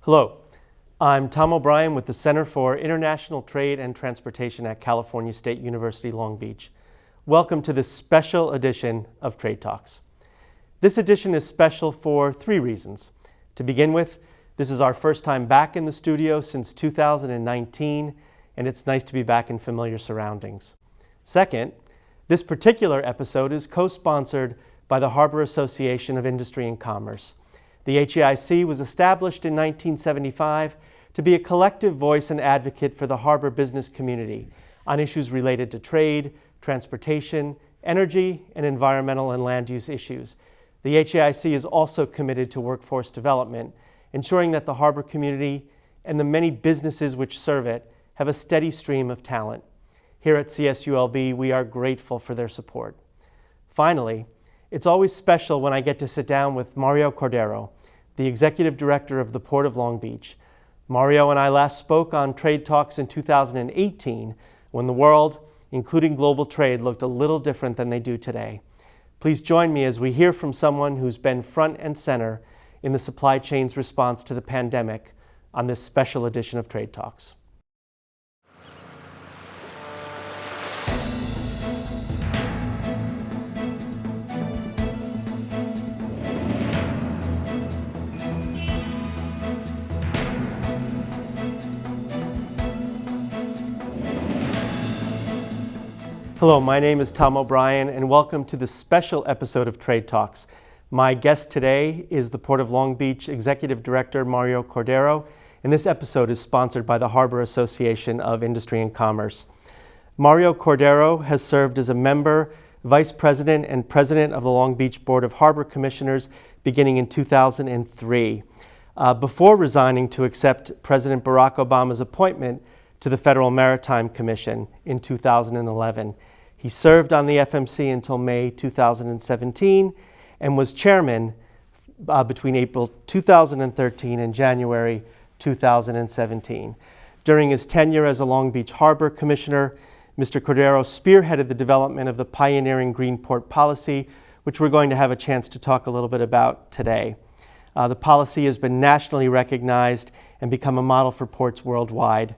Hello, I'm Tom O'Brien with the Center for International Trade and Transportation at California State University, Long Beach. Welcome to this special edition of Trade Talks. This edition is special for three reasons. To begin with, this is our first time back in the studio since 2019, and it's nice to be back in familiar surroundings. Second, this particular episode is co-sponsored by the Harbor Association of Industry and Commerce. The HAIC was established in 1975 to be a collective voice and advocate for the harbor business community on issues related to trade, transportation, energy, and environmental and land use issues. The HAIC is also committed to workforce development, ensuring that the harbor community and the many businesses which serve it have a steady stream of talent. Here at CSULB, we are grateful for their support. Finally, it's always special when I get to sit down with Mario Cordero, the Executive Director of the Port of Long Beach. Mario and I last spoke on Trade Talks in 2018 when the world, including global trade, looked a little different than they do today. Please join me as we hear from someone who's been front and center in the supply chain's response to the pandemic on this special edition of Trade Talks. Hello, my name is Tom O'Brien, and welcome to this special episode of Trade Talks. My guest today is the Port of Long Beach Executive Director Mario Cordero, and this episode is sponsored by the Harbor Association of Industry and Commerce. Mario Cordero has served as a member, Vice President, and President of the Long Beach Board of Harbor Commissioners beginning in 2003, before resigning to accept President Barack Obama's appointment to the Federal Maritime Commission in 2011. He served on the FMC until May 2017 and was chairman between April 2013 and January 2017. During his tenure as a Long Beach Harbor Commissioner, Mr. Cordero spearheaded the development of the pioneering Green Port policy, which we're going to have a chance to talk a little bit about today. The policy has been nationally recognized and become a model for ports worldwide.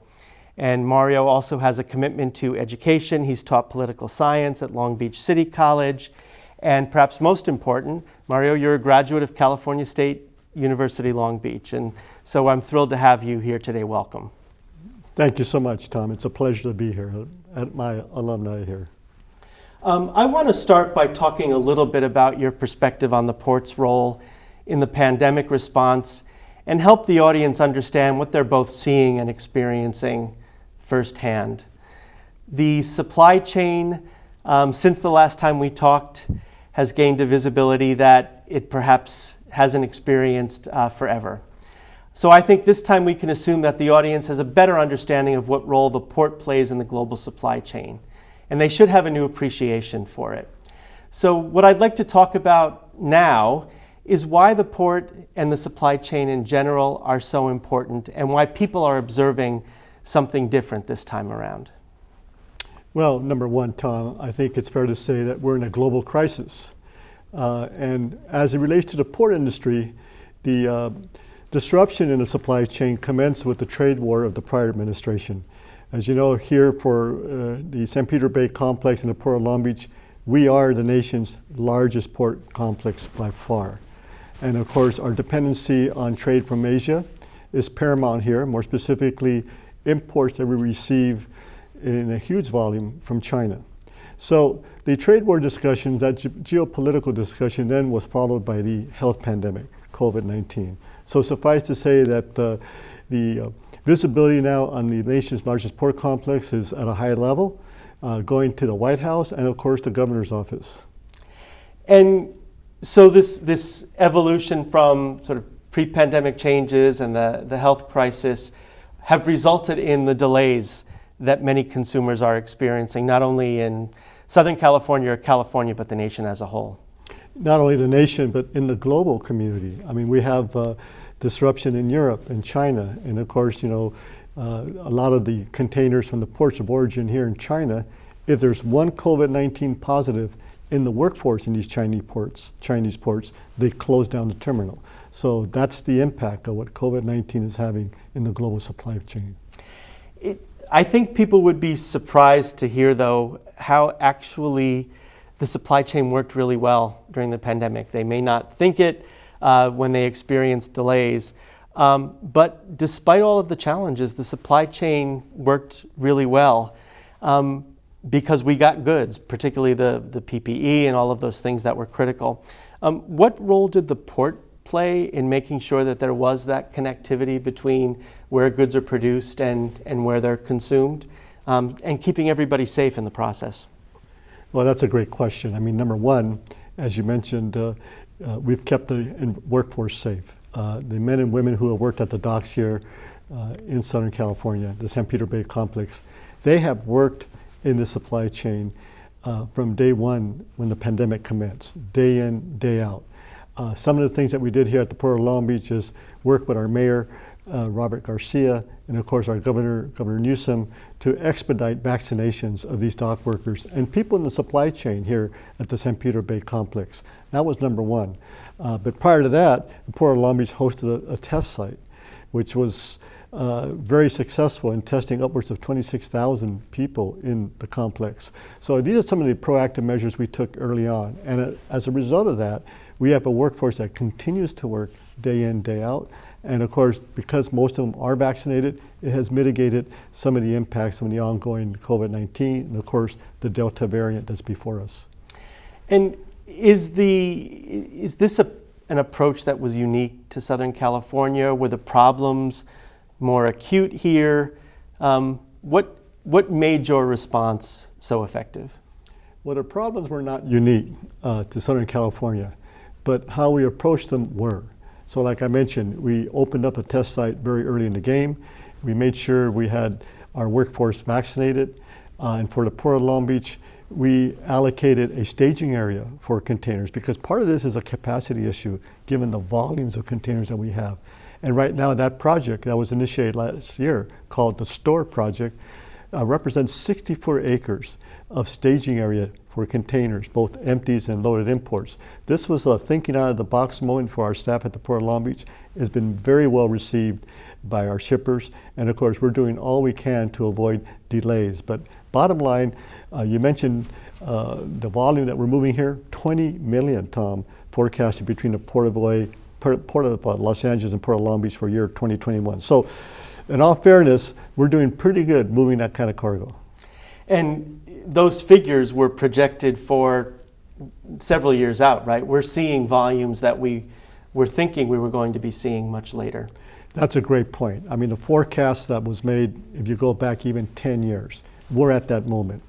And Mario also has a commitment to education. He's taught political science at Long Beach City College. And perhaps most important, Mario, you're a graduate of California State University, Long Beach. And so I'm thrilled to have you here today. Welcome. Thank you so much, Tom. It's a pleasure to be here at my alumni here. I want to start by talking a little bit about your perspective on the port's role in the pandemic response and help the audience understand what they're both seeing and experiencing firsthand. The supply chain, since the last time we talked, has gained a visibility that it perhaps hasn't experienced forever. So I think this time we can assume that the audience has a better understanding of what role the port plays in the global supply chain, and they should have a new appreciation for it. So what I'd like to talk about now is why the port and the supply chain in general are so important and why people are observing something different this time around. Well, number one, Tom, I think it's fair to say that we're in a global crisis. And as it relates to the port industry, the disruption in the supply chain commenced with the trade war of the prior administration. As you know, here for the St. Peter Bay complex in the Port of Long Beach, we are the nation's largest port complex by far. And of course, our dependency on trade from Asia is paramount here, more specifically imports that we receive in a huge volume from China. So the trade war discussion, that geopolitical discussion then was followed by the health pandemic, COVID-19. So suffice to say that the visibility now on the nation's largest port complex is at a high level, going to the White House and of course the governor's office. And so this evolution from sort of pre-pandemic changes and the health crisis have resulted in the delays that many consumers are experiencing, not only in Southern California or California, but the nation as a whole. Not only the nation, but in the global community. I mean, we have disruption in Europe and China, and of course, a lot of the containers from the ports of origin here in China, if there's one COVID-19 positive, in the workforce in these Chinese ports, they close down the terminal. So that's the impact of what COVID-19 is having in the global supply chain. I think people would be surprised to hear, though, how actually the supply chain worked really well during the pandemic. They may not think it when they experience delays, but despite all of the challenges, the supply chain worked really well because we got goods, particularly the PPE and all of those things that were critical. What role did the port play in making sure that there was that connectivity between where goods are produced and where they're consumed, and keeping everybody safe in the process? Well, that's a great question. I mean, number one, as you mentioned, we've kept the workforce safe. The men and women who have worked at the docks here in Southern California, the San Pedro Bay complex, they have worked in the supply chain from day one when the pandemic commenced, day in, day out. Some of the things that we did here at the Port of Long Beach is work with our mayor, Robert Garcia, and of course our Governor Newsom, to expedite vaccinations of these dock workers and people in the supply chain here at the San Pedro Bay complex. That was number one. But prior to that, the Port of Long Beach hosted a test site, which was very successful in testing upwards of 26,000 people in the complex. So these are some of the proactive measures we took early on. And as a result of that, we have a workforce that continues to work day in, day out. And of course, because most of them are vaccinated, it has mitigated some of the impacts from the ongoing COVID-19 and of course the Delta variant that's before us. And is this an approach that was unique to Southern California? Were the problems more acute here? What made your response so effective? Well, the problems were not unique to Southern California, but how we approached them were. So like I mentioned, we opened up a test site very early in the game. We made sure we had our workforce vaccinated. And for the Port of Long Beach, we allocated a staging area for containers because part of this is a capacity issue given the volumes of containers that we have. And right now that project that was initiated last year called the STORE project represents 64 acres of staging area for containers, both empties and loaded imports. This was a thinking out of the box moment for our staff at the Port of Long Beach. It's been very well received by our shippers. And of course, we're doing all we can to avoid delays. But bottom line, you mentioned the volume that we're moving here, 20 million, Tom, forecasted between the Port of Los Angeles and Port of Long Beach for year 2021. So in all fairness, we're doing pretty good moving that kind of cargo. And those figures were projected for several years out, right? We're seeing volumes that we were thinking we were going to be seeing much later. That's a great point. I mean, the forecast that was made, if you go back even 10 years, we're at that moment.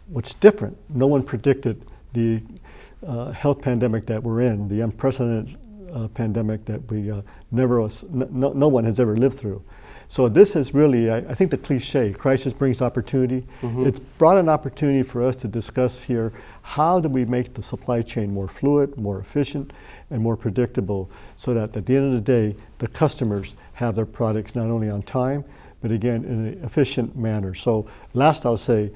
What's different, no one predicted the health pandemic that we're in, the unprecedented pandemic that no one has ever lived through. So this is really, I think the cliche, crisis brings opportunity. Mm-hmm. It's brought an opportunity for us to discuss here, how do we make the supply chain more fluid, more efficient, and more predictable so that at the end of the day, the customers have their products not only on time, but again, in an efficient manner. So last I'll say,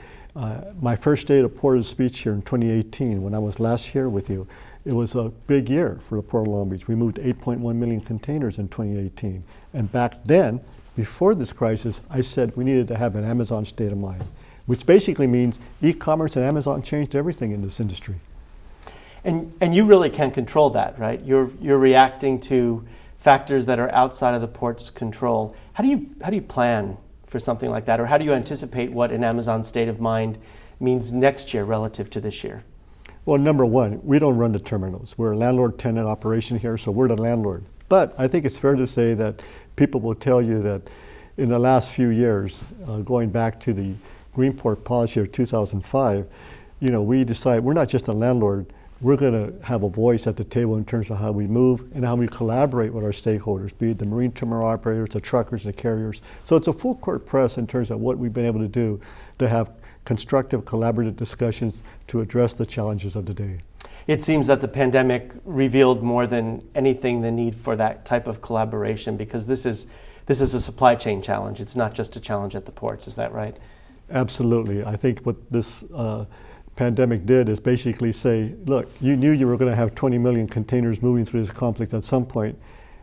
my first day at the Port of Speech here in 2018, when I was last here with you, it was a big year for the Port of Long Beach. We moved 8.1 million containers in 2018. And back then, before this crisis, I said we needed to have an Amazon state of mind, which basically means e-commerce and Amazon changed everything in this industry. And you really can't control that, right? You're reacting to factors that are outside of the port's control. How do you plan for something like that, or how do you anticipate what an Amazon state of mind means next year relative to this year? Well, number one, we don't run the terminals. We're a landlord-tenant operation here, so we're the landlord. But I think it's fair to say that people will tell you that in the last few years, going back to the Greenport policy of 2005, we decided we're not just a landlord, we're going to have a voice at the table in terms of how we move and how we collaborate with our stakeholders, be it the marine terminal operators, the truckers, the carriers. So it's a full court press in terms of what we've been able to do to have constructive, collaborative discussions to address the challenges of the day. It seems that the pandemic revealed more than anything the need for that type of collaboration, because this is a supply chain challenge. It's not just a challenge at the ports. Is that right? Absolutely. I think what this pandemic did is basically say, look, you knew you were going to have 20 million containers moving through this complex at some point.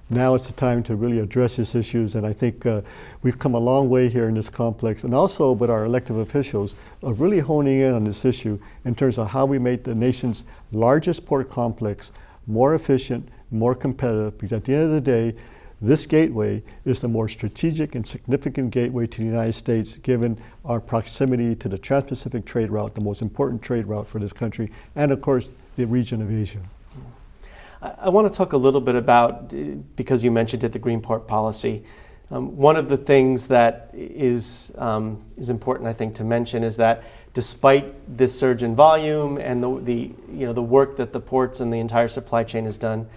Now it's the time to really address these issues, and I think we've come a long way here in this complex, and also with our elected officials of really honing in on this issue in terms of how we make the nation's largest port complex more efficient, more competitive, because at the end of the day, this gateway is the more strategic and significant gateway to the United States, given our proximity to the Trans-Pacific trade route, the most important trade route for this country, and of course, the region of Asia. I want to talk a little bit about, because you mentioned it, the green port policy. One of the things that is important, I think, to mention is that despite this surge in volume and the work that the ports and the entire supply chain has done,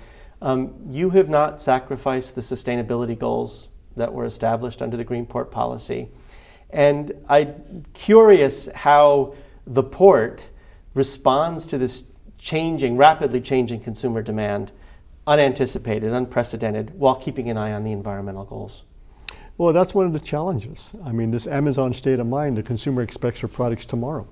you have not sacrificed the sustainability goals that were established under the green port policy. And I'm curious how the port responds to this rapidly changing consumer demand, unanticipated, unprecedented, while keeping an eye on the environmental goals. Well, that's one of the challenges. I mean, this Amazon state of mind, the consumer expects their products tomorrow.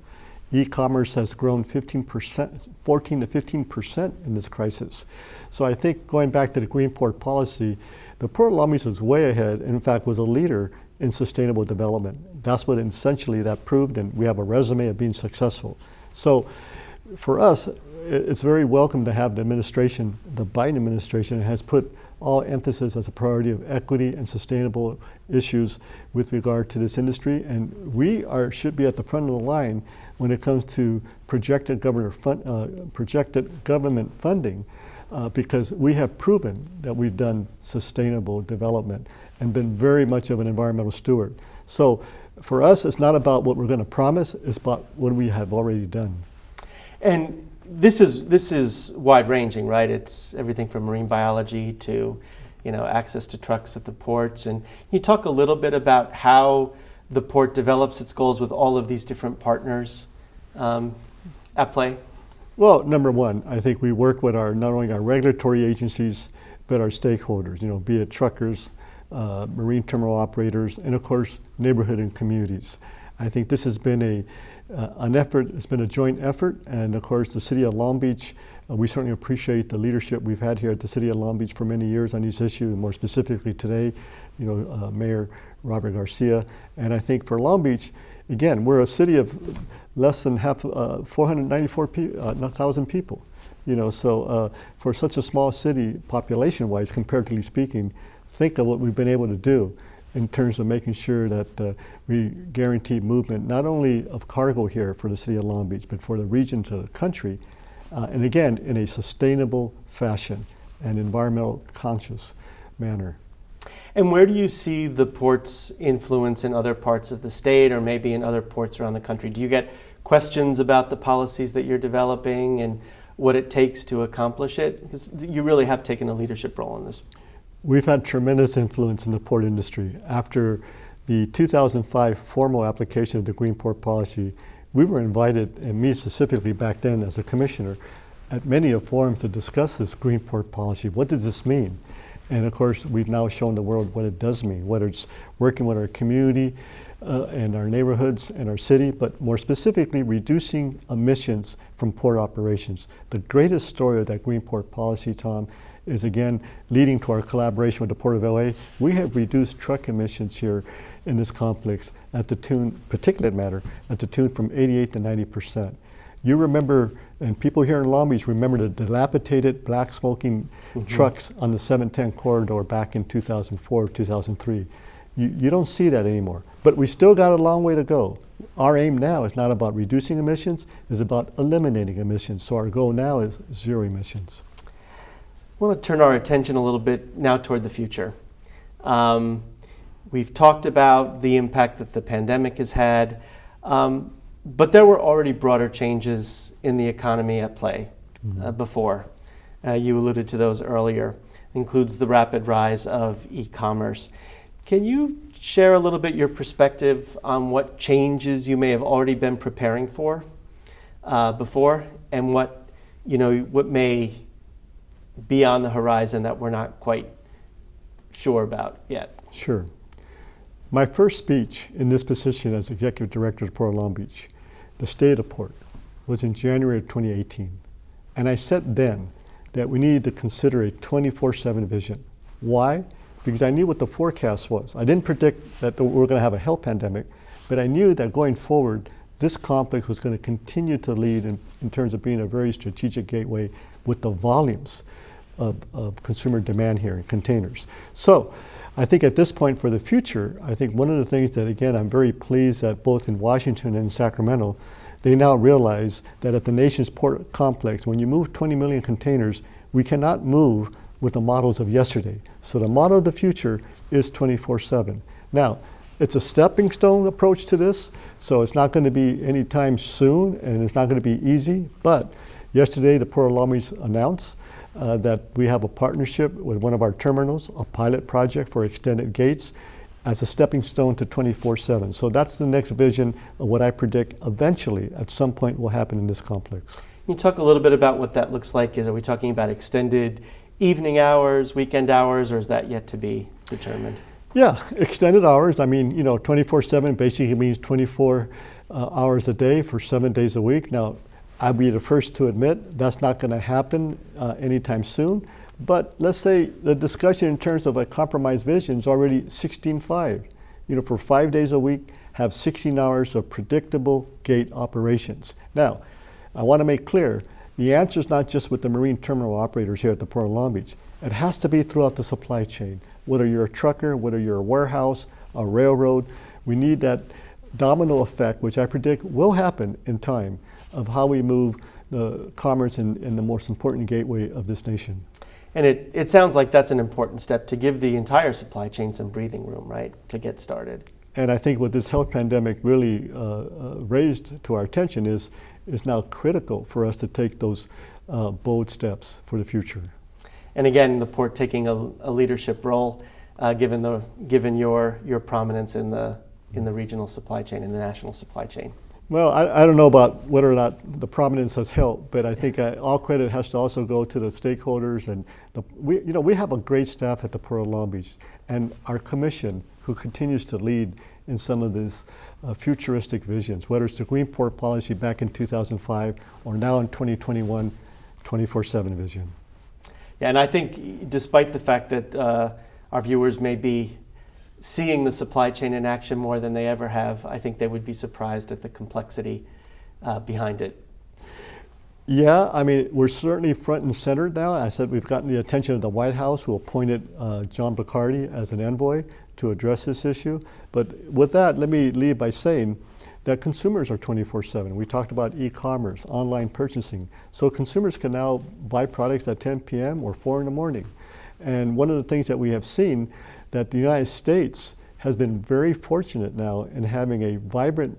E-commerce has grown 14 to 15% in this crisis. So I think going back to the green port policy, the Port of Long Beach was way ahead, and in fact was a leader in sustainable development. That's what essentially that proved, and we have a resume of being successful. So for us, it's very welcome to have the administration, the Biden administration, has put all emphasis as a priority of equity and sustainable issues with regard to this industry, and we should be at the front of the line when it comes to projected government funding, because we have proven that we've done sustainable development and been very much of an environmental steward. So for us, it's not about what we're going to promise, it's about what we have already done. And this is wide-ranging, right? It's everything from marine biology to, access to trucks at the ports. And can you talk a little bit about how the port develops its goals with all of these different partners at play? Well, number one, I think we work with not only our regulatory agencies, but our stakeholders, be it truckers, marine terminal operators, and of course, neighborhood and communities. I think this has been an effort, it's been a joint effort, and of course the City of Long Beach, we certainly appreciate the leadership we've had here at the City of Long Beach for many years on these issues, and more specifically today, Mayor Robert Garcia. And I think for Long Beach, again, we're a city of less than 494,000 people. So for such a small city, population-wise, comparatively speaking, think of what we've been able to do in terms of making sure that we guarantee movement not only of cargo here for the City of Long Beach, but for the region to the country, and again, in a sustainable fashion and environmental conscious manner. And where do you see the port's influence in other parts of the state or maybe in other ports around the country? Do you get questions about the policies that you're developing and what it takes to accomplish it? Because you really have taken a leadership role in this. We've had tremendous influence in the port industry. After the 2005 formal application of the Green Port Policy, we were invited, and me specifically back then as a commissioner, at many forums to discuss this Green Port Policy. What does this mean? And of course, we've now shown the world what it does mean, whether it's working with our community and our neighborhoods and our city, but more specifically, reducing emissions from port operations. The greatest story of that Green Port Policy, Tom, is again leading to our collaboration with the Port of LA. We have reduced truck emissions here in this complex at the tune, particulate matter, at the tune from 88 to 90%. You remember, and people here in Long Beach remember the dilapidated black smoking trucks on the 710 corridor back in 2004, 2003. You don't see that anymore, but we still got a long way to go. Our aim now is not about reducing emissions, it's about eliminating emissions. So our goal now is zero emissions. I want to turn our attention a little bit now toward the future. We've talked about the impact that the pandemic has had, but there were already broader changes in the economy at play before. You alluded to those earlier. Includes the rapid rise of e-commerce. Can you share a little bit your perspective on what changes you may have already been preparing for before, and what may be on the horizon that we're not quite sure about yet? Sure. My first speech in this position as Executive Director of Port of Long Beach, the state of the port, was in January of 2018. And I said then that we needed to consider a 24/7 vision. Why? Because I knew what the forecast was. I didn't predict that we were going to have a health pandemic, but I knew that going forward, this complex was going to continue to lead in terms of being a very strategic gateway with the volumes of consumer demand here in containers. So I think at this point for the future, I think one of the things that, again, I'm very pleased that both in Washington and Sacramento, they now realize that at the nation's port complex, when you move 20 million containers, we cannot move with the models of yesterday. So the model of the future is 24/7. Now, it's a stepping stone approach to this, so it's not going to be anytime soon, and it's not going to be easy. But yesterday, the Port of Long Beach announced that we have a partnership with one of our terminals, a pilot project for extended gates, as a stepping stone to 24/7. So that's the next vision of what I predict eventually at some point will happen in this complex. Can you talk a little bit about what that looks like? Are we talking about extended evening hours, weekend hours, or is that yet to be determined? Yeah, extended hours. I mean, 24/7 basically means 24 hours a day for 7 days a week. Now, I'll be the first to admit that's not going to happen anytime soon. But let's say the discussion in terms of a compromise vision is already 16/5. For 5 days a week, have 16 hours of predictable gate operations. Now, I want to make clear, the answer is not just with the marine terminal operators here at the Port of Long Beach. It has to be throughout the supply chain. Whether you're a trucker, whether you're a warehouse, a railroad, we need that domino effect, which I predict will happen in time, of how we move the commerce in the most important gateway of this nation. And it sounds like that's an important step to give the entire supply chain some breathing room, right, to get started. And I think what this health pandemic really raised to our attention is now critical for us to take those bold steps for the future. And again, the port taking a leadership role, given your prominence in the regional supply chain, in the national supply chain. Well, I don't know about whether or not the prominence has helped, but I think all credit has to also go to the stakeholders. And we have a great staff at the Port of Long Beach, and our commission, who continues to lead in some of these futuristic visions, whether it's the Green Port Policy back in 2005 or now in 2021, 24/7 vision. Yeah, and I think despite the fact that our viewers may be seeing the supply chain in action more than they ever have, I think they would be surprised at the complexity behind it. Yeah, I mean, we're certainly front and center now. I said we've gotten the attention of the White House, who appointed John Bacardi as an envoy to address this issue. But with that, let me leave by saying that consumers are 24/7. We talked about e-commerce, online purchasing. So consumers can now buy products at 10 p.m. or 4 in the morning. And one of the things that we have seen, that the United States has been very fortunate now in having a vibrant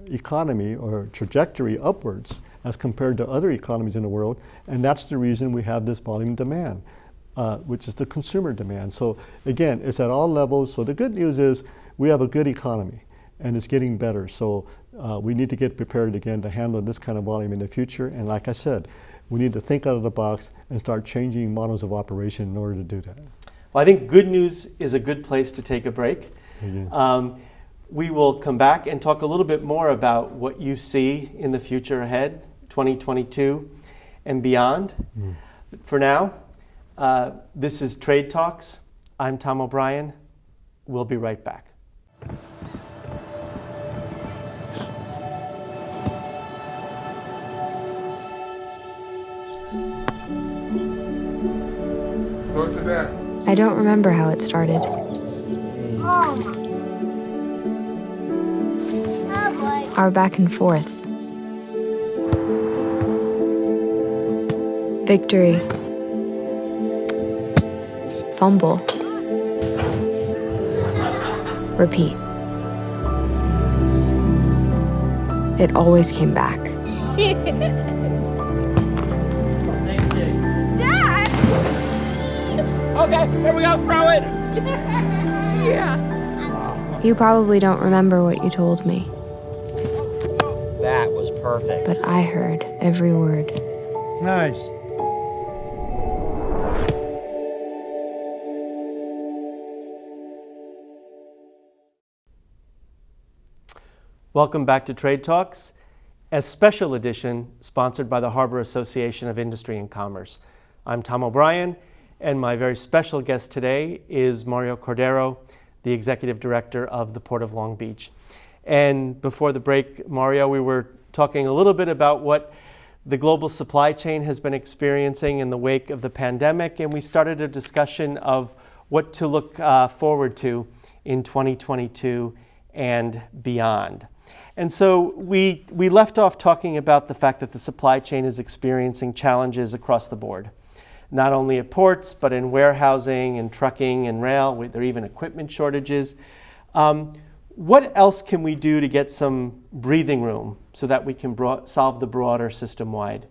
economy or trajectory upwards as compared to other economies in the world. And that's the reason we have this volume demand, which is the consumer demand. So again, it's at all levels. So the good news is we have a good economy and it's getting better. So we need to get prepared again to handle this kind of volume in the future. And like I said, we need to think out of the box and start changing models of operation in order to do that. Well, I think good news is a good place to take a break. We will come back and talk a little bit more about what you see in the future ahead, 2022 and beyond. For now, this is Trade Talks. I'm Tom O'Brien. We'll be right back. Go to that. I don't remember how it started. Our back and forth. Victory. Fumble. Repeat. It always came back. Okay, here we go, throw it! Yeah. You probably don't remember what you told me, That was perfect. but I heard every word. Nice. Welcome back to Trade Talks. a special edition sponsored by the Harbor Association of Industry and Commerce. I'm Tom O'Brien, and my very special guest today is Mario Cordero, the Executive Director of the Port of Long Beach. And before the break, Mario, we were talking a little bit about what the global supply chain has been experiencing in the wake of the pandemic, and we started a discussion of what to look forward to in 2022 and beyond. And so we left off talking about the fact that the supply chain is experiencing challenges across the board, not only at ports, but in warehousing and trucking and rail. There are even equipment shortages. What else can we do to get some breathing room so that we can solve the broader system-wide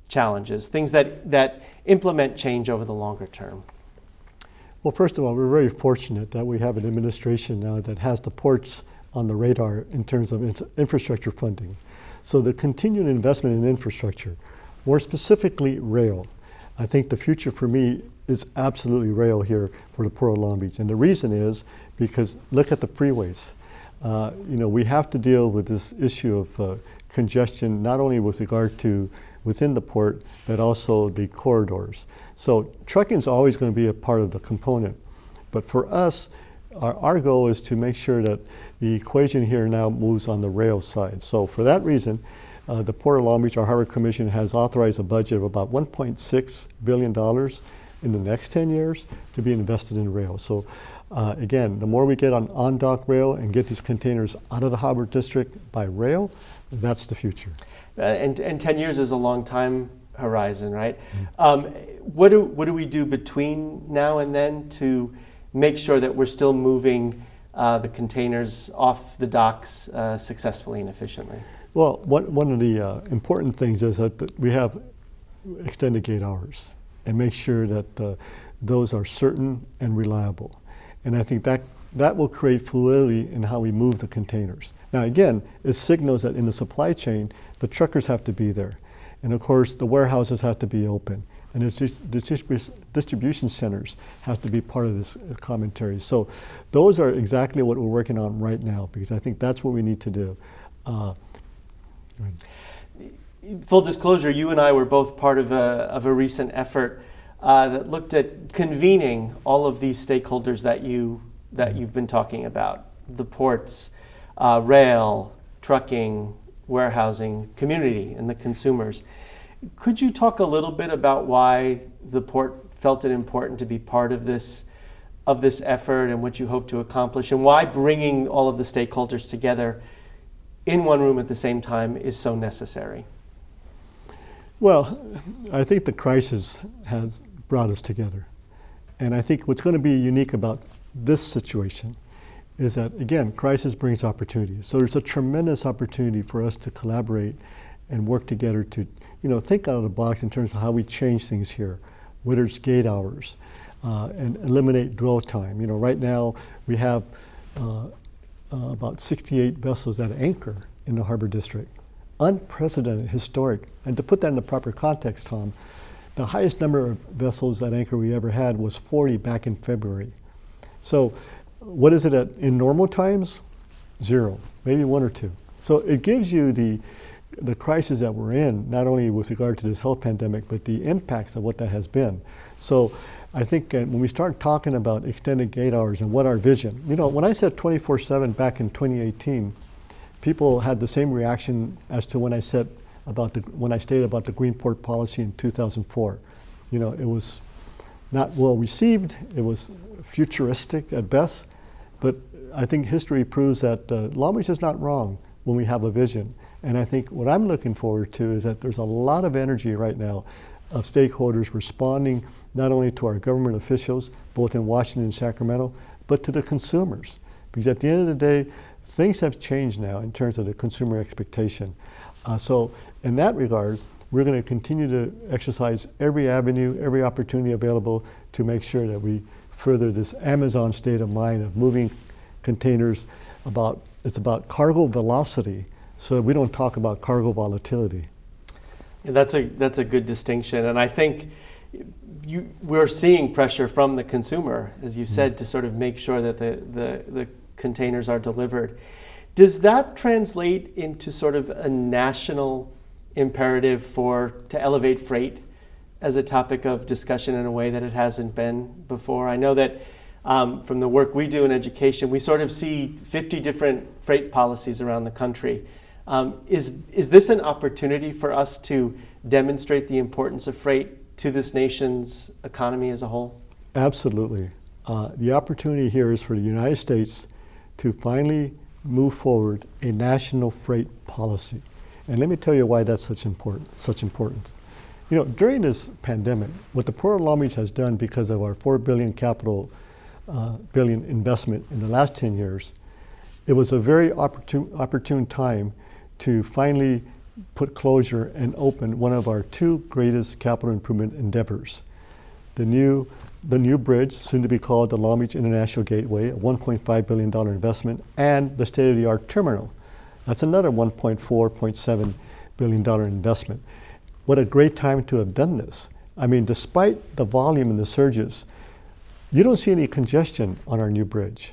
challenges, things that implement change over the longer term? Well, first of all, we're very fortunate that we have an administration now that has the ports on the radar in terms of infrastructure funding. So the continued investment in infrastructure, more specifically rail, I think the future for me is absolutely rail here for the Port of Long Beach. And the reason is because look at the freeways. We have to deal with this issue of congestion, not only with regard to within the port, but also the corridors. So trucking is always going to be a part of the component. But for us, our goal is to make sure that the equation here now moves on the rail side. So for that reason, the Port of Long Beach, our Harbor Commission, has authorized a budget of about $1.6 billion in the next 10 years to be invested in rail. So again, the more we get on dock rail and get these containers out of the harbor district by rail, that's the future. And 10 years is a long time horizon, right? What do we do between now and then to make sure that we're still moving the containers off the docks successfully and efficiently? Well, one of the important things is that we have extended gate hours and make sure that those are certain and reliable. And I think that will create fluidity in how we move the containers. Now again, it signals that in the supply chain, the truckers have to be there. And of course, the warehouses have to be open. And the distribution centers have to be part of this commentary. So those are exactly what we're working on right now, because I think that's what we need to do. Full disclosure, you and I were both part of a recent effort that looked at convening all of these stakeholders that you've been talking about: the ports, rail, trucking, warehousing, community, and the consumers. Could you talk a little bit about why the port felt it important to be part of this effort and what you hope to accomplish, and why bringing all of the stakeholders together in one room at the same time is so necessary? Well, I think the crisis has brought us together. And I think what's going to be unique about this situation is that, again, crisis brings opportunity. So there's a tremendous opportunity for us to collaborate and work together to, think out of the box in terms of how we change things here, whether it's gate hours, and eliminate dwell time. Right now we have about 68 vessels that anchor in the harbor district. Unprecedented, historic. And to put that in the proper context, Tom, the highest number of vessels that anchor we ever had was 40 back in February. So what is it in normal times? 0, maybe 1 or 2. So it gives you the crisis that we're in, not only with regard to this health pandemic, but the impacts of what that has been. So I think when we start talking about extended gate hours and what our vision, when I said 24/7 back in 2018, people had the same reaction as to when I stated about the Green Port policy in 2004. It was not well received. It was futuristic at best. But I think history proves that Long Beach is not wrong when we have a vision. And I think what I'm looking forward to is that there's a lot of energy right now of stakeholders responding not only to our government officials, both in Washington and Sacramento, but to the consumers. Because at the end of the day, things have changed now in terms of the consumer expectation. So in that regard, we're going to continue to exercise every avenue, every opportunity available to make sure that we further this Amazon state of mind of moving containers. It's about cargo velocity, so we don't talk about cargo volatility. That's a good distinction, and I think we're seeing pressure from the consumer, as you said, to sort of make sure that the containers are delivered. Does that translate into sort of a national imperative to elevate freight as a topic of discussion in a way that it hasn't been before? I know that from the work we do in education, we sort of see 50 different freight policies around the country. Is this an opportunity for us to demonstrate the importance of freight to this nation's economy as a whole? Absolutely. The opportunity here is for the United States to finally move forward a national freight policy. And let me tell you why that's such importance. You know, during this pandemic, what the Port of Long Beach has done because of our $4 billion billion investment in the last 10 years, it was a very opportune time to finally put closure and open one of our two greatest capital improvement endeavors. The new bridge, soon to be called the Long Beach International Gateway, a $1.5 billion investment, and the state-of-the-art terminal. That's another $1.7 billion investment. What a great time to have done this. I mean, despite the volume and the surges, you don't see any congestion on our new bridge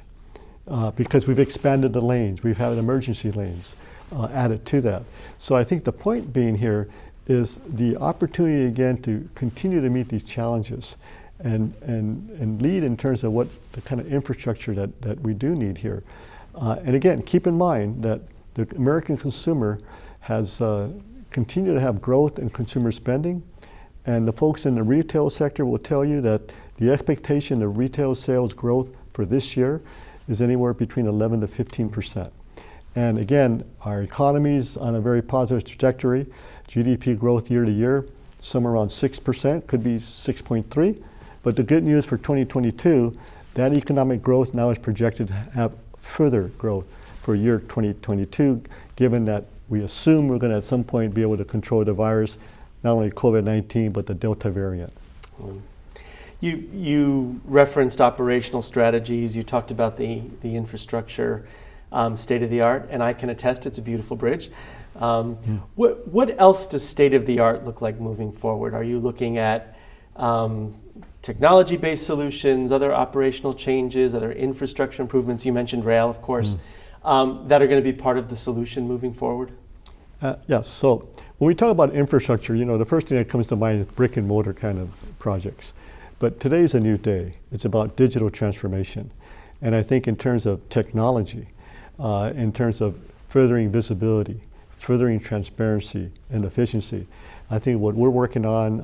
because we've expanded the lanes. We've had emergency lanes added to that. So I think the point being here is the opportunity again to continue to meet these challenges and lead in terms of what the kind of infrastructure that we do need here. And again, keep in mind that the American consumer has continued to have growth in consumer spending, and the folks in the retail sector will tell you that the expectation of retail sales growth for this year is anywhere between 11 to 15%. And again, our economy is on a very positive trajectory. GDP growth year to year, somewhere around 6%, could be 6.3. But the good news for 2022, that economic growth now is projected to have further growth for year 2022, given that we assume we're going to at some point be able to control the virus, not only COVID-19, but the Delta variant. You referenced operational strategies. You talked about the infrastructure, state of the art, and I can attest it's a beautiful bridge. What else does state of the art look like moving forward? Are you looking at technology-based solutions, other operational changes, other infrastructure improvements? You mentioned rail, of course, that are going to be part of the solution moving forward? Yes. So when we talk about infrastructure, you know, the first thing that comes to mind is brick and mortar kind of projects. But today's a new day. It's about digital transformation. And I think in terms of technology, in terms of furthering visibility, furthering transparency and efficiency, I think what we're working on,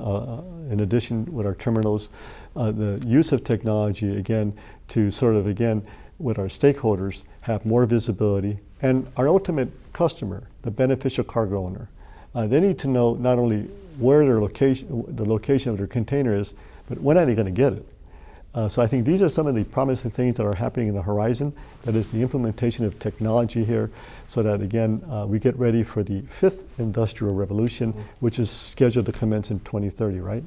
in addition with our terminals, the use of technology, again, to sort of, again, with our stakeholders, have more visibility, and our ultimate customer, the beneficial cargo owner. They need to know not only where the location of their container is, but when are they going to get it? So I think these are some of the promising things that are happening in the horizon. That is the implementation of technology here, so that again, we get ready for the fifth industrial revolution, which is scheduled to commence in 2030, right?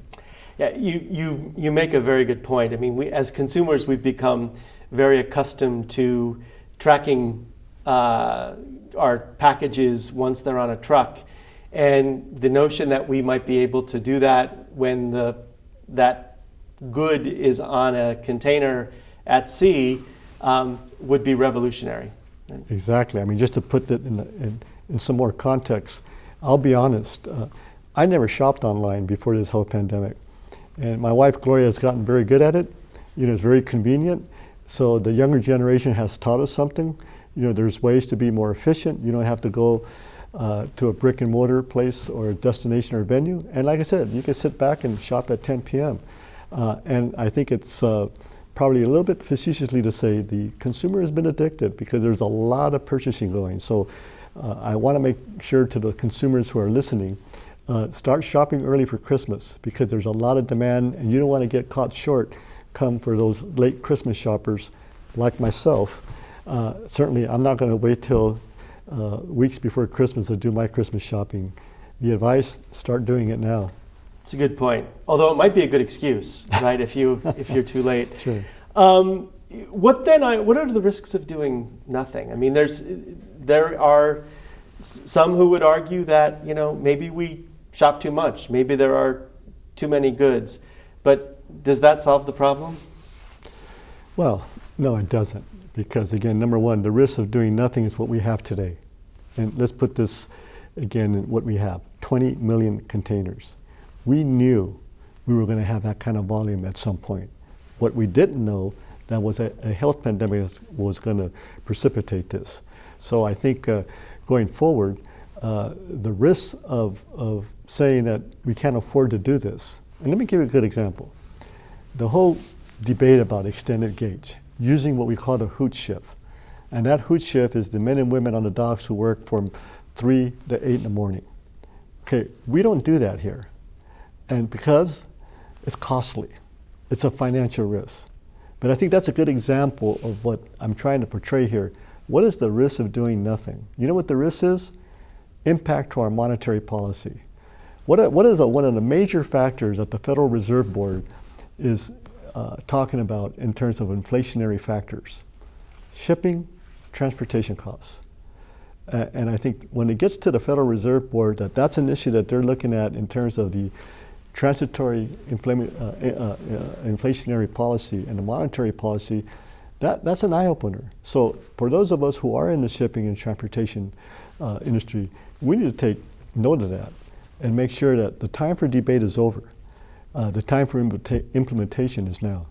Yeah, you make a very good point. I mean, we as consumers, we've become very accustomed to tracking our packages once they're on a truck. And the notion that we might be able to do that when that good is on a container at sea would be revolutionary. Exactly. I mean, just to put that in some more context, I'll be honest, I never shopped online before this whole pandemic. And my wife, Gloria, has gotten very good at it. You know, it's very convenient. So the younger generation has taught us something. You know, there's ways to be more efficient. You don't have to go to a brick and mortar place or a destination or venue. And like I said, you can sit back and shop at 10 p.m. And I think it's probably a little bit facetiously to say the consumer has been addicted because there's a lot of purchasing going. So I want to make sure to the consumers who are listening, start shopping early for Christmas because there's a lot of demand and you don't want to get caught short come for those late Christmas shoppers like myself. Certainly I'm not going to wait till weeks before Christmas to do my Christmas shopping. The advice, start doing it now. It's a good point. Although it might be a good excuse, right? if you're too late. Sure. What are the risks of doing nothing? I mean, there are some who would argue that, you know, maybe we shop too much, maybe there are too many goods, but does that solve the problem? Well, no, it doesn't. Because again, number one, the risk of doing nothing is what we have today. And let's put this again in what we have, 20 million containers. We knew we were going to have that kind of volume at some point. What we didn't know, that was a health pandemic was going to precipitate this. So I think going forward, the risks of saying that we can't afford to do this, and let me give you a good example. The whole debate about extended gauge, using what we call the hoot shift. And that hoot shift is the men and women on the docks who work from 3 to 8 in the morning. Okay, we don't do that here. And because it's costly, it's a financial risk. But I think that's a good example of what I'm trying to portray here. What is the risk of doing nothing? You know what the risk is? Impact to our monetary policy. What is one of the major factors that the Federal Reserve Board is talking about in terms of inflationary factors? Shipping, transportation costs. And I think when it gets to the Federal Reserve Board, that's an issue that they're looking at in terms of the transitory inflationary policy and the monetary policy, that's an eye-opener. So for those of us who are in the shipping and transportation industry, we need to take note of that and make sure that the time for debate is over. The time for implementation is now.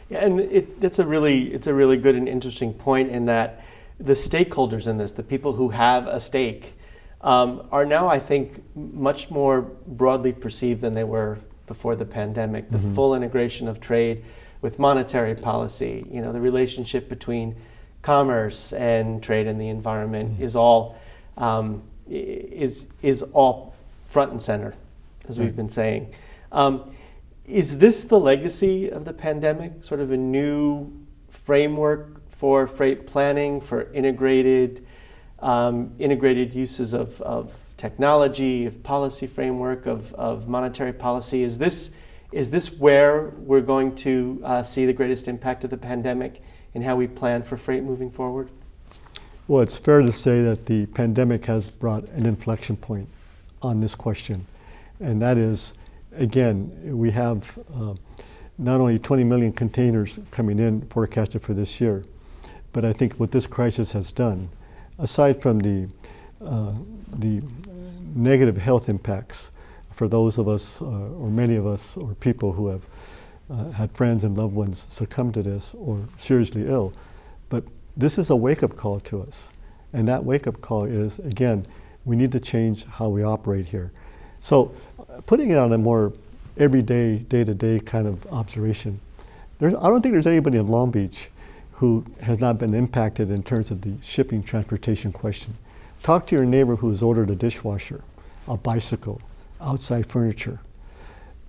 Yeah, and it's a really good and interesting point in that the stakeholders in this, the people who have a stake, are now, I think, much more broadly perceived than they were before the pandemic. The full integration of trade with monetary policy, the relationship between commerce and trade and the environment is all is all front and center, as we've been saying. Is this the legacy of the pandemic, sort of a new framework for freight planning, for integrated uses of technology, of policy framework, of monetary policy? Is this where we're going to see the greatest impact of the pandemic in how we plan for freight moving forward? Well, it's fair to say that the pandemic has brought an inflection point on this question. And that is, again, we have not only 20 million containers coming in forecasted for this year, but I think what this crisis has done, aside from the negative health impacts for those of us, or many of us, or people who have had friends and loved ones succumb to this or seriously ill, but this is a wake-up call to us. And that wake-up call is, again, we need to change how we operate here. So putting it on a more everyday, day-to-day kind of observation, I don't think there's anybody in Long Beach who has not been impacted in terms of the shipping transportation question. Talk to your neighbor who's ordered a dishwasher, a bicycle, outside furniture.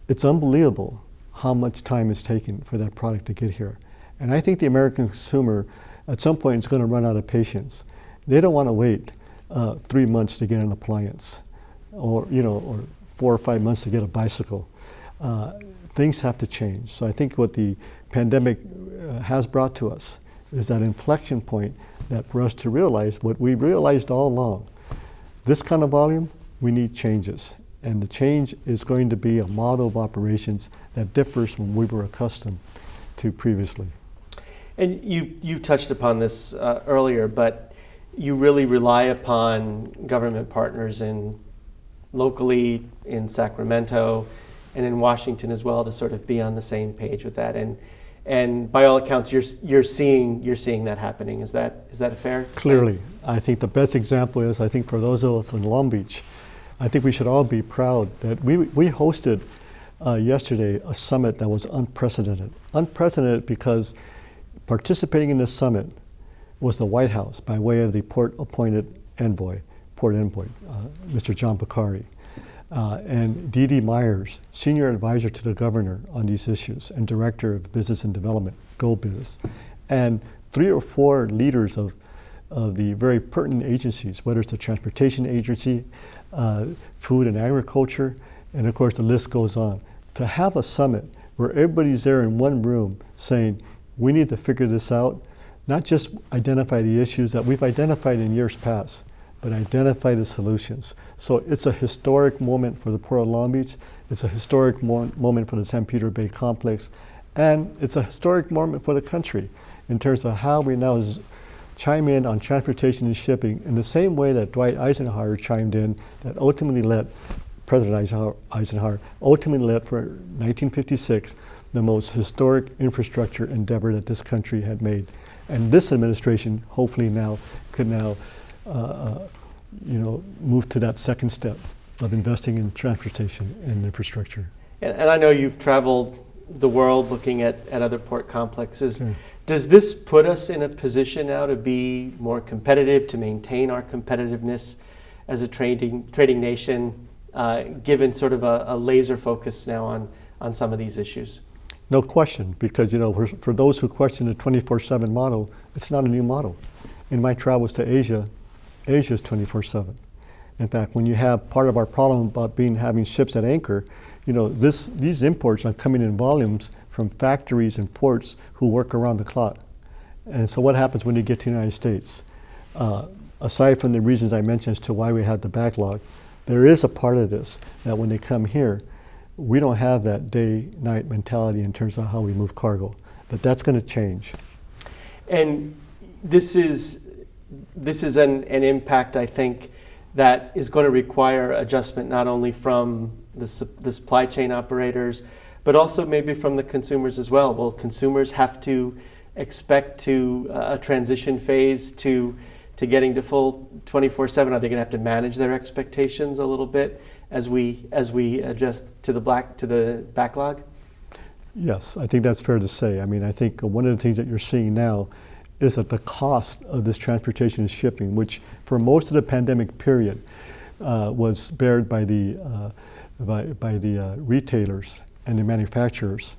It's unbelievable how much time it's taken for that product to get here. And I think the American consumer at some point is going to run out of patience. They don't want to wait 3 months to get an appliance, or 4 or 5 months to get a bicycle. Things have to change. So I think what the pandemic has brought to us is that inflection point that for us to realize what we realized all along. This kind of volume, we need changes. And the change is going to be a model of operations that differs from what we were accustomed to previously. And you touched upon this earlier, but you really rely upon government partners locally in Sacramento and in Washington as well to sort of be on the same page with that. And by all accounts, you're seeing that happening. Is that fair? Clearly, I think the best example is, I think for those of us in Long Beach, I think we should all be proud that we hosted yesterday a summit that was unprecedented. Unprecedented because participating in this summit was the White House by way of the port-appointed envoy, Mr. John Bakari, and Dee Dee Myers, senior advisor to the governor on these issues and director of business and development, GoBiz, and 3 or 4 leaders of the very pertinent agencies, whether it's the transportation agency, food and agriculture, and of course the list goes on. To have a summit where everybody's there in one room saying, we need to figure this out, not just identify the issues that we've identified in years past, but identify the solutions. So it's a historic moment for the Port of Long Beach, it's a historic moment for the San Pedro Bay complex, and it's a historic moment for the country. in terms of how we now chime in on transportation and shipping in the same way that Dwight Eisenhower chimed in, that ultimately led, President Eisenhower ultimately led for 1956 the most historic infrastructure endeavor that this country had made. And this administration hopefully now could move to that second step of investing in transportation and infrastructure. And I know you've traveled the world looking at other port complexes. Sure. Does this put us in a position now to be more competitive, to maintain our competitiveness as a trading nation, given sort of a laser focus now on some of these issues? No question, because for those who question the 24/7 model, it's not a new model. In my travels to Asia, Asia is 24/7. In fact, when you have part of our problem about having ships at anchor, these imports are coming in volumes from factories and ports who work around the clock. And so what happens when you get to the United States? Aside from the reasons I mentioned as to why we had the backlog, there is a part of this that when they come here, we don't have that day-night mentality in terms of how we move cargo. But that's going to change. And this is an impact, I think, that is going to require adjustment not only from the supply chain operators, but also maybe from the consumers as well. Will consumers have to expect a transition phase to getting to full 24/7? Are they going to have to manage their expectations a little bit as we adjust to the backlog? Yes, I think that's fair to say. I mean, I think one of the things that you're seeing now is that the cost of this transportation and shipping, which for most of the pandemic period was bared by the retailers and the manufacturers,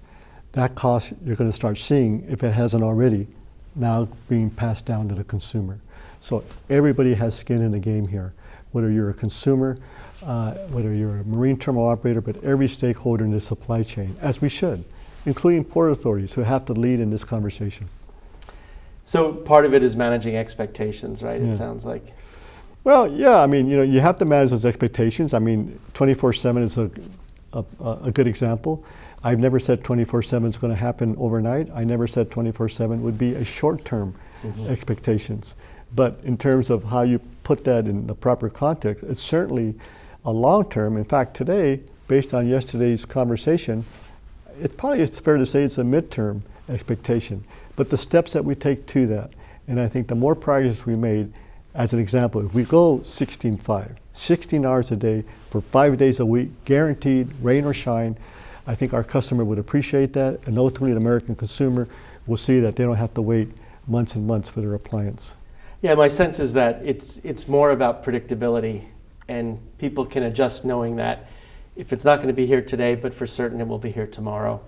that cost you're going to start seeing, if it hasn't already, now being passed down to the consumer. So everybody has skin in the game here, whether you're a consumer, whether you're a marine terminal operator, but every stakeholder in the supply chain, as we should, including port authorities who have to lead in this conversation. So part of it is managing expectations, right? Yeah. It sounds like. Well, yeah, I mean, you have to manage those expectations. I mean, 24/7 is a good example. I've never said 24/7 is going to happen overnight. I never said 24/7 would be a short-term expectations. But in terms of how you put that in the proper context, it's certainly a long-term. In fact, today, based on yesterday's conversation, it's fair to say it's a midterm expectation. But the steps that we take to that, and I think the more progress we made, as an example, if we go 16/5, 16 hours a day for 5 days a week, guaranteed, rain or shine, I think our customer would appreciate that, and ultimately the American consumer will see that they don't have to wait months and months for their appliance. Yeah, my sense is that it's more about predictability, and people can adjust knowing that if it's not going to be here today, but for certain it will be here tomorrow.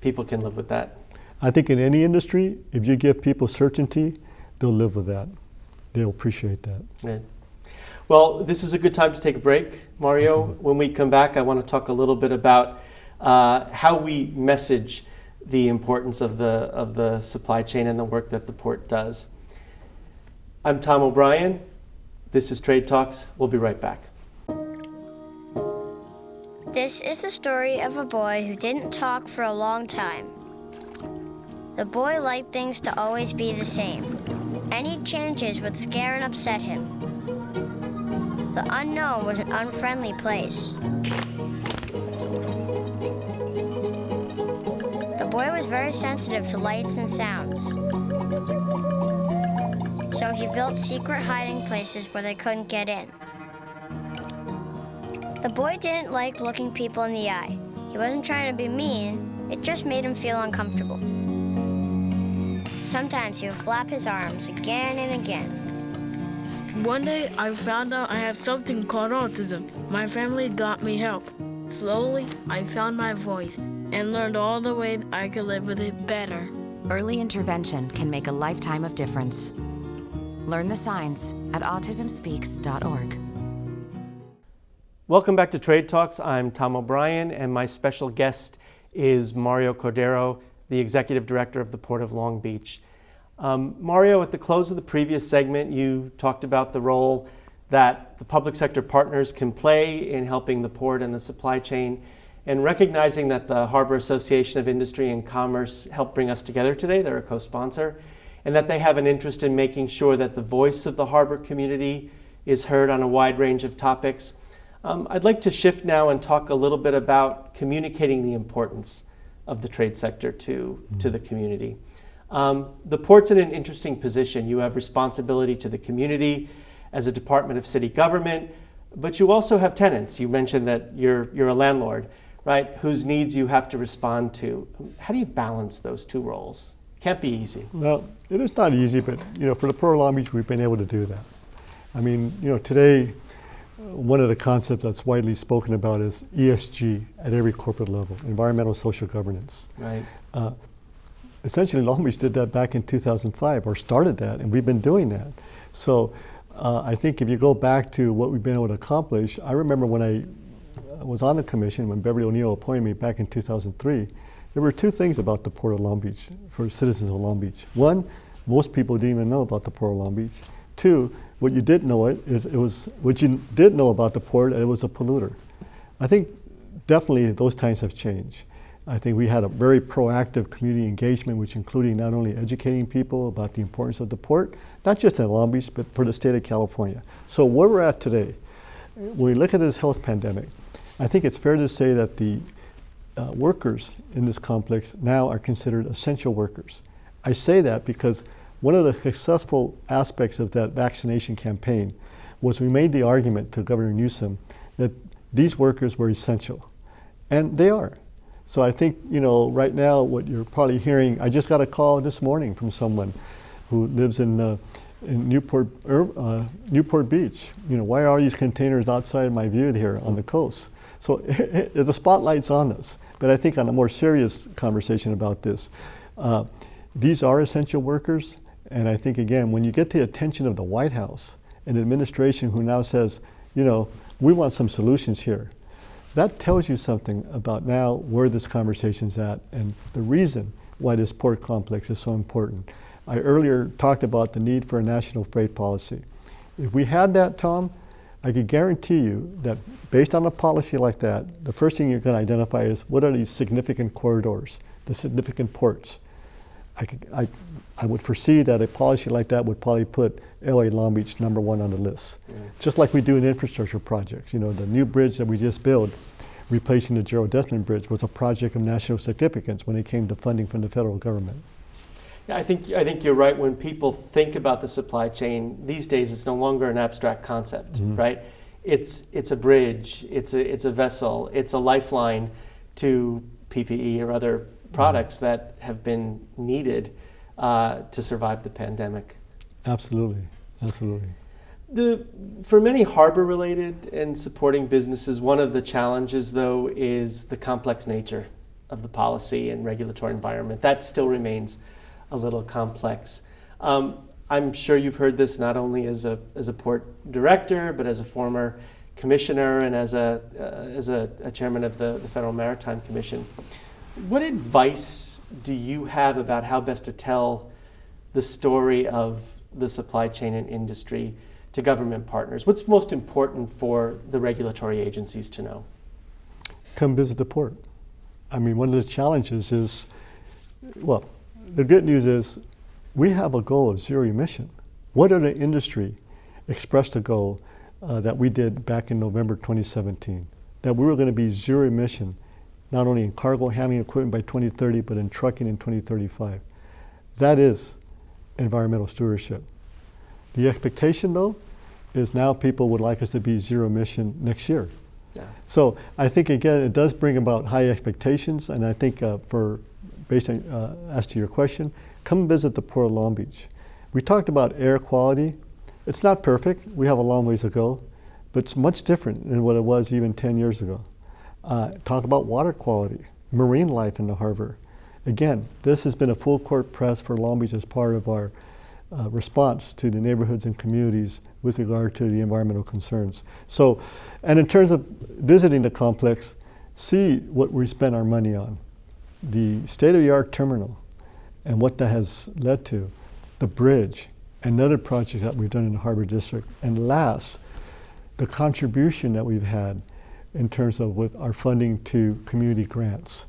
People can live with that. I think in any industry, if you give people certainty, they'll live with that. They'll appreciate that. Yeah. Well, this is a good time to take a break, Mario. Okay. When we come back, I want to talk a little bit about how we message the importance of the supply chain and the work that the port does. I'm Tom O'Brien. This is Trade Talks. We'll be right back. This is the story of a boy who didn't talk for a long time. The boy liked things to always be the same. Any changes would scare and upset him. The unknown was an unfriendly place. The boy was very sensitive to lights and sounds. So he built secret hiding places where they couldn't get in. The boy didn't like looking people in the eye. He wasn't trying to be mean, it just made him feel uncomfortable. Sometimes he would flap his arms again and again. One day, I found out I have something called autism. My family got me help. Slowly, I found my voice and learned all the ways I could live with it better. Early intervention can make a lifetime of difference. Learn the signs at autismspeaks.org. Welcome back to Trade Talks. I'm Tom O'Brien, and my special guest is Mario Cordero, the Executive Director of the Port of Long Beach. Mario, at the close of the previous segment, you talked about the role that the public sector partners can play in helping the port and the supply chain. And recognizing that the Harbor Association of Industry and Commerce helped bring us together today, they're a co-sponsor, and that they have an interest in making sure that the voice of the harbor community is heard on a wide range of topics. I'd like to shift now and talk a little bit about communicating the importance of the trade sector to the community. The port's in an interesting position. You have responsibility to the community as a department of city government, but you also have tenants. You mentioned that you're a landlord, right, whose needs you have to respond to. How do you balance those two roles? Can't be easy. Well, it is not easy, but for the Port of Long Beach, we've been able to do that. I mean, today, one of the concepts that's widely spoken about is ESG at every corporate level, environmental social governance. Right. Essentially, Long Beach did that back in 2005, or started that, and we've been doing that. So I think if you go back to what we've been able to accomplish, I remember when I was on the commission, when Beverly O'Neill appointed me back in 2003, there were two things about the Port of Long Beach for citizens of Long Beach. One, most people didn't even know about the Port of Long Beach. Two, what you did know what you did know about the port, that it was a polluter. I think definitely those times have changed. I think we had a very proactive community engagement, which including not only educating people about the importance of the port, not just in Long Beach, but for the state of California. So where we're at today, when we look at this health pandemic, I think it's fair to say that the workers in this complex now are considered essential workers. I say that because one of the successful aspects of that vaccination campaign was we made the argument to Governor Newsom that these workers were essential, and they are. So I think, right now what you're probably hearing, I just got a call this morning from someone who lives in Newport Beach. Why are these containers outside my view here on the coast? So the spotlight's on us. But I think on a more serious conversation about this, these are essential workers. And I think, again, when you get the attention of the White House, an administration who now says, we want some solutions here, that tells you something about now where this conversation's at and the reason why this port complex is so important. I earlier talked about the need for a national freight policy. If we had that, Tom, I could guarantee you that based on a policy like that, the first thing you're going to identify is what are these significant corridors, the significant ports. I would foresee that a policy like that would probably put LA Long Beach #1 on the list. Yeah. Just like we do in infrastructure projects. The new bridge that we just built, replacing the Gerald Desmond Bridge, was a project of national significance when it came to funding from the federal government. Yeah, I think you're right. When people think about the supply chain these days, it's no longer an abstract concept, right? It's a bridge, it's a vessel, it's a lifeline to PPE or other products that have been needed to survive the pandemic. Absolutely. For many harbor-related and supporting businesses, one of the challenges, though, is the complex nature of the policy and regulatory environment. That still remains a little complex. I'm sure you've heard this not only as a port director, but as a former commissioner and as a chairman of the Federal Maritime Commission. What advice do you have about how best to tell the story of the supply chain and industry to government partners? What's most important for the regulatory agencies to know? Come visit the port. I mean, one of the challenges is, well, the good news is we have a goal of zero emission. What other industry expressed a goal that we did back in November 2017, that we were going to be zero emission, not only in cargo handling equipment by 2030, but in trucking in 2035. That is environmental stewardship. The expectation, though, is now people would like us to be zero emission next year. Yeah. So I think, again, it does bring about high expectations, and I think based on, as to your question, come visit the Port of Long Beach. We talked about air quality. It's not perfect. We have a long ways to go, but it's much different than what it was even 10 years ago. Talk about water quality, marine life in the harbor. Again, this has been a full court press for Long Beach as part of our response to the neighborhoods and communities with regard to the environmental concerns. So, and in terms of visiting the complex, see what we spent our money on. The state-of-the-art terminal and what that has led to, the bridge, and other projects that we've done in the Harbor District. And last, the contribution that we've had in terms of with our funding to community grants.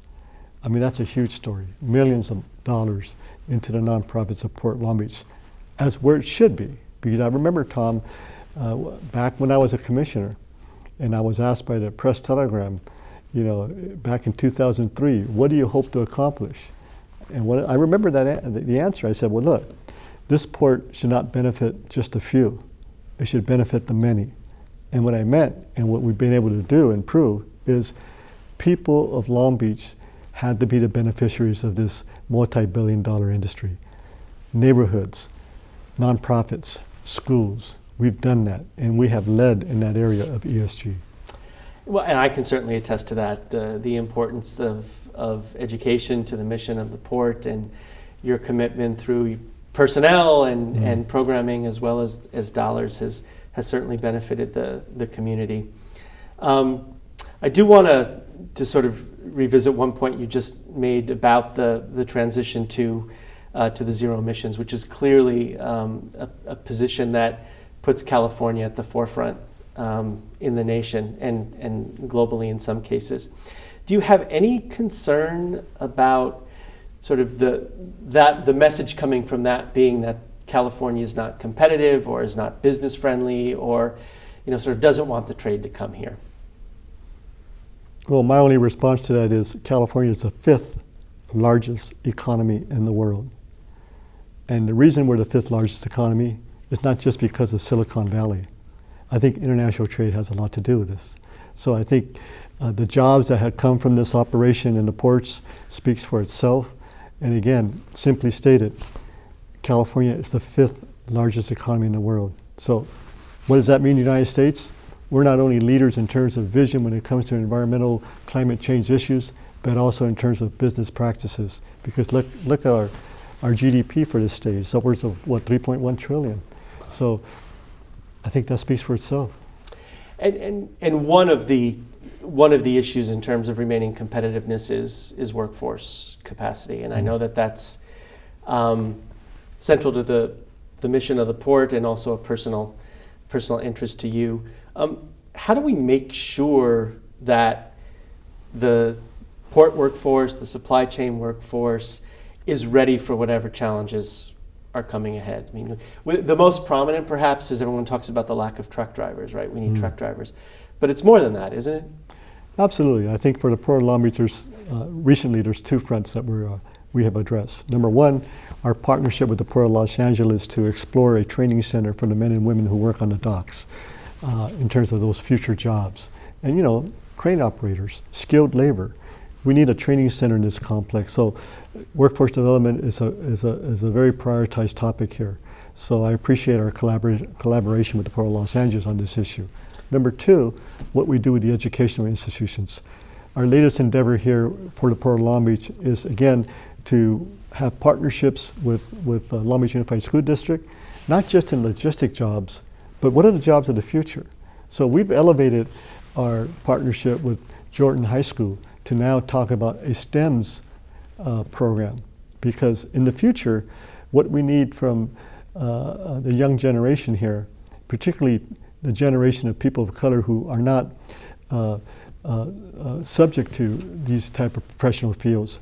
I mean, that's a huge story. Millions of dollars into the nonprofits of Port Long Beach, as where it should be. Because I remember, Tom, back when I was a commissioner, and I was asked by the Press Telegram, you know, back in 2003, what do you hope to accomplish? And what I remember the answer. I said, well, look, this port should not benefit just a few. It should benefit the many. And what I meant, and what we've been able to do and prove, is people of Long Beach had to be the beneficiaries of this multi-billion-dollar industry. Neighborhoods, nonprofits, schools, we've done that, and we have led in that area of ESG. Well, and I can certainly attest to that, the importance of education to the mission of the port, and your commitment through personnel and programming as well as dollars has certainly benefited the community. I do want to sort of revisit one point you just made about the transition to the zero emissions, which is clearly a position that puts California at the forefront in the nation and globally in some cases. Do you have any concern about sort of the message coming from that being that California is not competitive or is not business friendly, or sort of doesn't want the trade to come here? Well, my only response to that is California is the 5th largest economy in the world. And the reason we're the 5th largest economy is not just because of Silicon Valley. I think international trade has a lot to do with this. So I think the jobs that had come from this operation in the ports speaks for itself. And again, simply stated, California is the 5th largest economy in the world. So what does that mean in the United States? We're not only leaders in terms of vision when it comes to environmental climate change issues, but also in terms of business practices. Because look at our GDP for this state. It's upwards of, what, 3.1 trillion. So I think that speaks for itself. And one of the issues in terms of remaining competitiveness is workforce capacity. And I know that that's central to the mission of the port and also a personal interest to you. How do we make sure that the port workforce, the supply chain workforce, is ready for whatever challenges are coming ahead? I mean, the most prominent perhaps is everyone talks about the lack of truck drivers, right? We need truck drivers. But it's more than that, isn't it? Absolutely. I think for the Port of Long Beach, recently there's two fronts that we have addressed. Number one, our partnership with the Port of Los Angeles to explore a training center for the men and women who work on the docks in terms of those future jobs. And crane operators, skilled labor. We need a training center in this complex. So workforce development is a very prioritized topic here. So I appreciate our collaboration with the Port of Los Angeles on this issue. Number two, what we do with the educational institutions. Our latest endeavor here for the Port of Long Beach is, again, to have partnerships with Long Beach Unified School District, not just in logistic jobs, but what are the jobs of the future? So we've elevated our partnership with Jordan High School to now talk about a STEMS program, because in the future, what we need from the young generation here, particularly the generation of people of color who are not subject to these type of professional fields,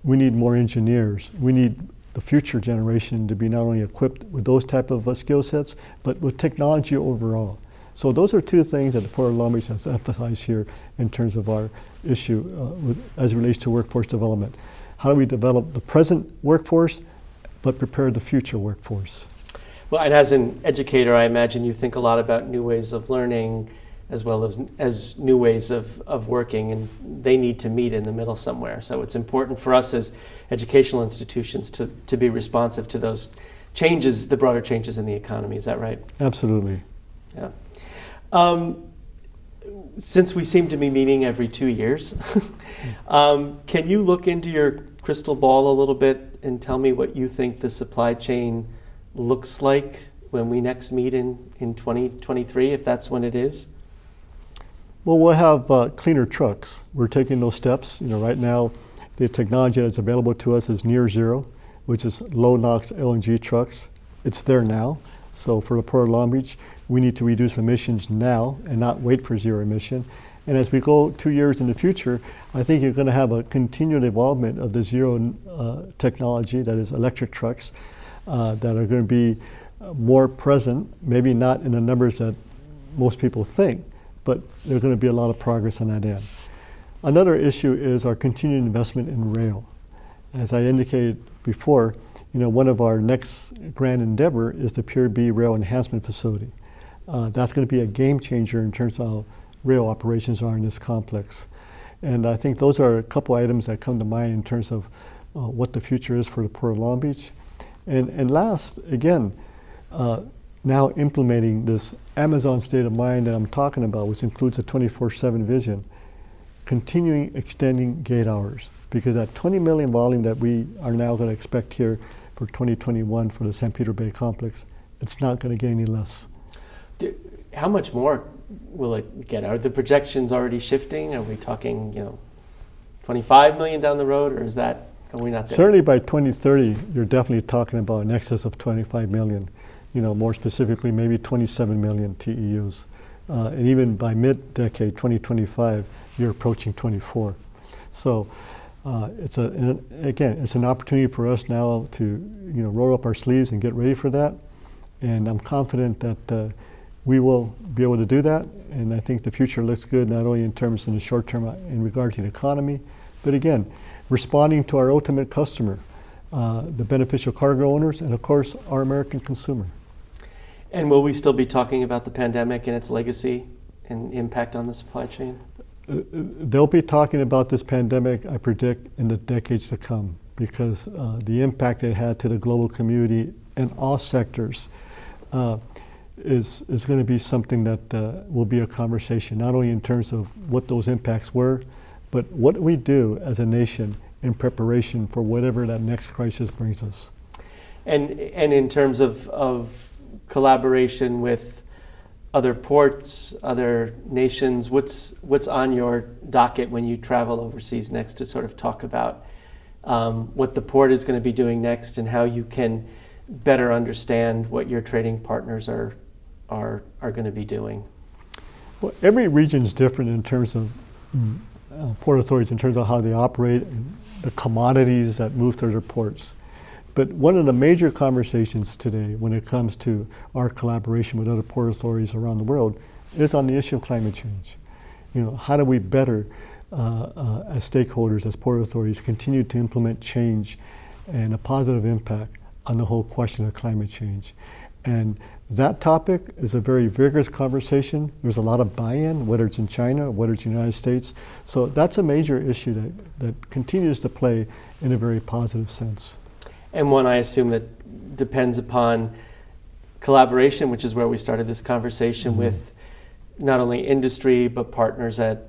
we need more engineers. We need the future generation to be not only equipped with those type of skill sets, but with technology overall. So those are two things that the Port of Long Beach has emphasized here in terms of our issue as it relates to workforce development. How do we develop the present workforce, but prepare the future workforce? Well, and as an educator, I imagine you think a lot about new ways of learning as well as new ways of working, and they need to meet in the middle somewhere. So it's important for us as educational institutions to be responsive to those changes, the broader changes in the economy. Is that right? Absolutely. Yeah. Since we seem to be meeting every 2 years, can you look into your crystal ball a little bit and tell me what you think the supply chain looks like when we next meet in 2023, if that's when it is? Well, we'll have cleaner trucks. We're taking those steps. Right now, the technology that's available to us is near zero, which is low NOx LNG trucks. It's there now. So for the Port of Long Beach, we need to reduce emissions now and not wait for zero emission. And as we go 2 years in the future, I think you're going to have a continued involvement of the zero technology, that is electric trucks, that are going to be more present, maybe not in the numbers that most people think, but there's going to be a lot of progress on that end. Another issue is our continued investment in rail. As I indicated before, one of our next grand endeavor is the Pier B Rail Enhancement Facility. That's going to be a game changer in terms of how rail operations are in this complex. And I think those are a couple items that come to mind in terms of what the future is for the Port of Long Beach. And last, again, now implementing this Amazon state of mind that I'm talking about, which includes a 24/7 vision, continuing extending gate hours, because that 20 million volume that we are now going to expect here for 2021 for the San Pedro Bay complex, it's not going to get any less. How much more will it get? Are the projections already shifting? Are we talking, 25 million down the road, or are we not there? Certainly by 2030, you're definitely talking about an excess of 25 million. More specifically, maybe 27 million TEUs. And even by mid-decade, 2025, you're approaching 24. So it's an opportunity for us now to roll up our sleeves and get ready for that. And I'm confident that we will be able to do that. And I think the future looks good, not only in terms in the short term in regard to the economy, but again, responding to our ultimate customer, the beneficial cargo owners, and of course, our American consumer. And will we still be talking about the pandemic and its legacy and impact on the supply chain? They'll be talking about this pandemic, I predict, in the decades to come, because the impact it had to the global community and all sectors is going to be something that will be a conversation, not only in terms of what those impacts were, but what we do as a nation in preparation for whatever that next crisis brings us. And in terms of collaboration with other ports, other nations, what's on your docket when you travel overseas next to sort of talk about what the port is going to be doing next and how you can better understand what your trading partners are going to be doing? Well, every region is different in terms of port authorities, in terms of how they operate and the commodities that move through their ports. But one of the major conversations today when it comes to our collaboration with other port authorities around the world is on the issue of climate change. How do we better, as stakeholders, as port authorities, continue to implement change and a positive impact on the whole question of climate change? And that topic is a very vigorous conversation. There's a lot of buy-in, whether it's in China, whether it's in the United States. So that's a major issue that continues to play in a very positive sense. And one I assume that depends upon collaboration, which is where we started this conversation with not only industry, but partners at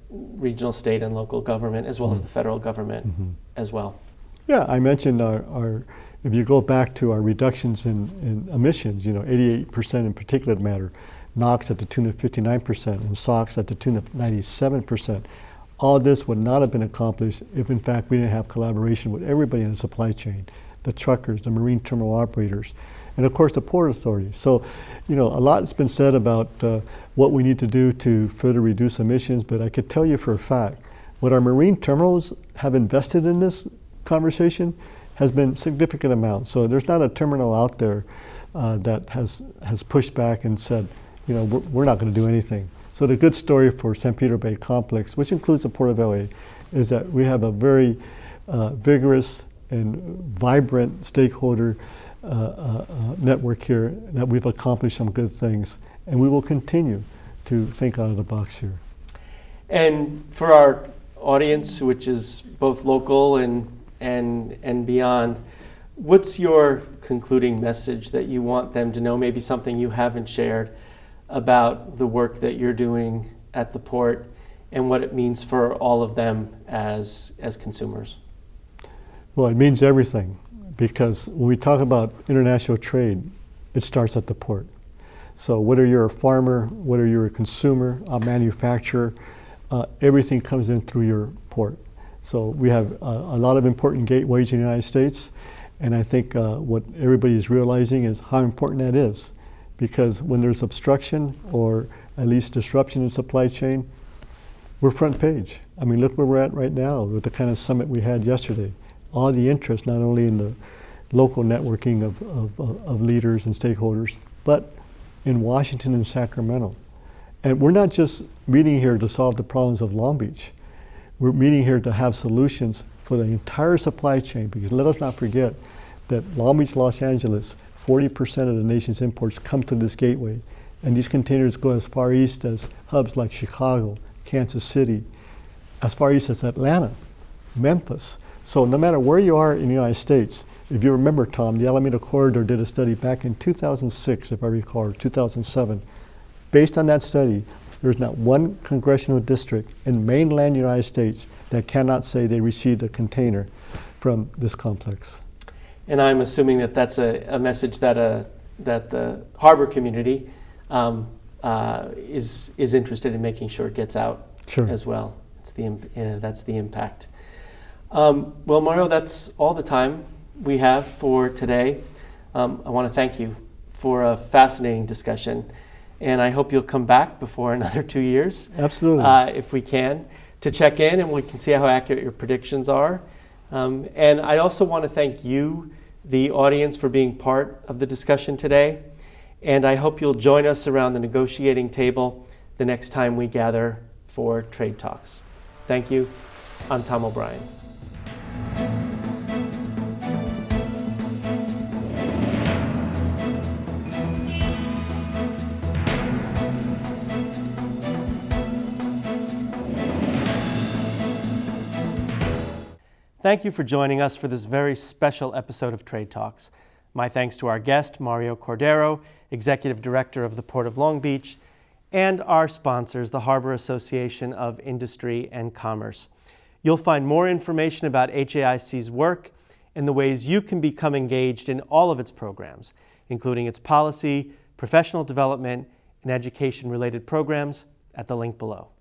regional, state, and local government, as well as the federal government as well. Yeah, I mentioned if you go back to our reductions in emissions, 88% in particulate matter, NOx at the tune of 59%, and SOx at the tune of 97%. All this would not have been accomplished if, in fact, we didn't have collaboration with everybody in the supply chain, the truckers, the marine terminal operators, and of course the port authority. So, a lot has been said about what we need to do to further reduce emissions, but I could tell you for a fact, what our marine terminals have invested in this conversation has been significant amounts. So there's not a terminal out there that has pushed back and said, we're not going to do anything. So the good story for San Pedro Bay Complex, which includes the Port of LA, is that we have a very vigorous and vibrant stakeholder network here, that we've accomplished some good things, and we will continue to think out of the box here. And for our audience, which is both local and beyond, what's your concluding message that you want them to know, maybe something you haven't shared, about the work that you're doing at the port and what it means for all of them as consumers? Well, it means everything, because when we talk about international trade, it starts at the port. So whether you're a farmer, whether you're a consumer, a manufacturer, everything comes in through your port. So we have a lot of important gateways in the United States, and I think what everybody is realizing is how important that is, because when there's obstruction or at least disruption in supply chain, we're front page. I mean, look where we're at right now with the kind of summit we had yesterday. All the interest, not only in the local networking of leaders and stakeholders, but in Washington and Sacramento. And we're not just meeting here to solve the problems of Long Beach. We're meeting here to have solutions for the entire supply chain, because let us not forget that Long Beach, Los Angeles, 40% of the nation's imports come through this gateway. And these containers go as far east as hubs like Chicago, Kansas City, as far east as Atlanta, Memphis. So no matter where you are in the United States, if you remember, Tom, the Alameda Corridor did a study back in 2006, if I recall, or 2007. Based on that study, there's not one congressional district in mainland United States that cannot say they received a container from this complex. And I'm assuming that that's a message that that the harbor community is interested in making sure it gets out as well. That's the impact. Well, Mario, that's all the time we have for today. I want to thank you for a fascinating discussion, and I hope you'll come back before another 2 years. Absolutely. If we can, to check in, and we can see how accurate your predictions are. And I also want to thank you, the audience, for being part of the discussion today. And I hope you'll join us around the negotiating table the next time we gather for Trade Talks. Thank you. I'm Tom O'Brien. Thank you for joining us for this very special episode of Trade Talks. My thanks to our guest, Mario Cordero, Executive Director of the Port of Long Beach, and our sponsors, the Harbor Association of Industry and Commerce. You'll find more information about HAIC's work and the ways you can become engaged in all of its programs, including its policy, professional development, and education-related programs, at the link below.